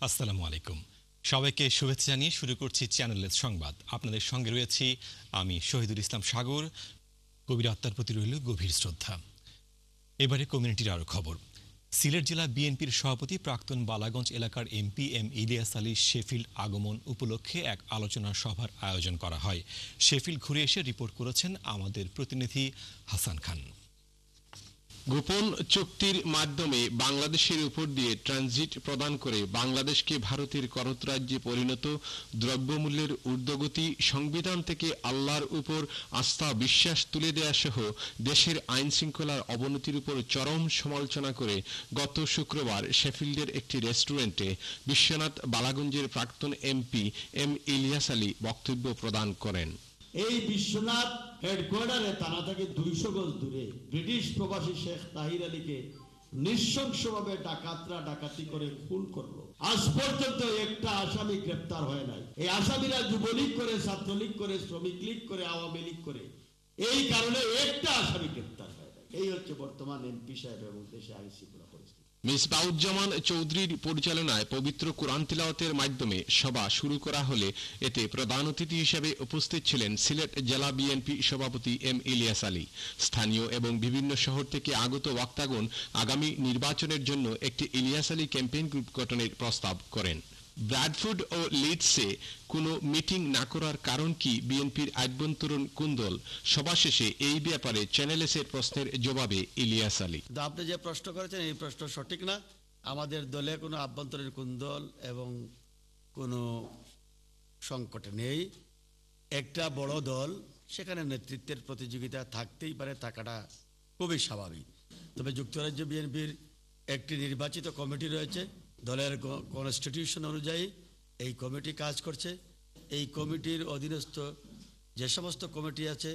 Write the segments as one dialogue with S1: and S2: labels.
S1: আসসালামু আলাইকুম। সবাইকে শুভেচ্ছা জানিয়ে শুরু করছি চ্যানেলের সংবাদ। আপনাদের সঙ্গে রয়েছি আমি শহীদুল ইসলাম সাগর। কবির আত্মার প্রতি রইল গভীর শ্রদ্ধা। এবারে কমিউনিটির আরও খবর। সিলেট জেলা বিএনপির সভাপতি প্রাক্তন বালাগঞ্জ এলাকার MP M Ilias Ali Sheffield আগমন উপলক্ষে এক আলোচনা সভার আয়োজন করা হয়। শেফিল্ড ঘুরে এসে রিপোর্ট করেছেন আমাদের প্রতিনিধি হাসান খান।
S2: গোপন চুক্তির মাধ্যমে বাংলাদেশের উপর দিয়ে ট্রানজিট প্রদান করে বাংলাদেশকে ভারতের করতরাজ্যে পরিণত, দ্রব্যমূল্যের ঊর্ধ্বগতি, সংবিধান থেকে আল্লাহর উপর আস্থা বিশ্বাস তুলে দেয়া সহ দেশের আইন শৃঙ্খলার অবনতির উপর চরম সমালোচনা করে গত শুক্রবার শেফিল্ডের একটি রেস্টুরেন্টে বিশ্বনাথ বালাগঞ্জের প্রাক্তন এমপি এম ইলিয়াস আলী বক্তব্য প্রদান করেন।
S3: এই বিশ্বনাথ হেডকোয়ার্টারে থানা থেকে 200 গজ দূরে ব্রিটিশ প্রবাসী শেখ তাহির আলীকে নৃশংসভাবে ডাকাতরা ডাকাতি করে খুন করলো। আজ পর্যন্ত একটা আসামি গ্রেপ্তার হয় নাই। এই আসামিরা যুবলীগ করে, ছাত্রলীগ করে, শ্রমিক লীগ করে, আওয়ামী লীগ করে, এই কারণে একটা আসামি গ্রেপ্তার হয় নাই। এই হচ্ছে বর্তমান এমপি সাহেব এবং দেশে আইন শৃঙ্খলা পরিস্থিতি।
S2: মিসবাউজ্জামান চৌধুরীর পরিচালনায় পবিত্র কোরআন তিলাওয়াতের মাধ্যমে সভা শুরু করা হলে এতে প্রধান অতিথি হিসেবে উপস্থিত ছিলেন সিলেট জেলা বিএনপি সভাপতি এম ইলিয়াস আলী। স্থানীয় এবং বিভিন্ন শহর থেকে আগত বক্তাগণ আগামী নির্বাচনের জন্য একটি ইলিয়াস আলী ক্যাম্পেইন গ্রুপ গঠনের প্রস্তাব করেন। ব্র্যাডফোর্ড ও লিডসে কোনো মিটিং না করার কারণ কি, বিএনপির আভ্যন্তরীণ কুন্দল? সভা শেষে এই ব্যাপারে চ্যানেল এসের প্রশ্নের জবাবে ইলিয়াস আলী,
S3: আপনি যে প্রশ্ন করেছেন এই প্রশ্ন সঠিক না। আমাদের দলে কোনো আভ্যন্তরীণ কুন্দল এবং কোনো সংকট নেই। একটা বড় দল, সেখানে নেতৃত্বের প্রতিযোগিতা থাকতেই পারে, থাকাটা খুবই স্বাভাবিক। তবে যুক্তরাজ্য বিএনপির একটি নির্বাচিত কমিটি রয়েছে। দলের কনস্টিটিউশন অনুযায়ী এই কমিটি কাজ করছে। এই কমিটির অধীনস্থ যে সমস্ত কমিটি আছে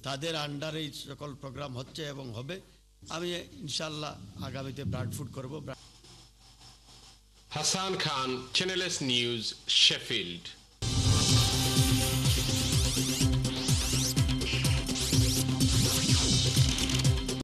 S3: তাদের আন্ডারে এই সকল প্রোগ্রাম হচ্ছে এবং হবে। আমি ইনশাল্লাহ আগামীতে ব্র্যাডফোর্ড করব।
S2: Hasan Khan, channel S news, Sheffield.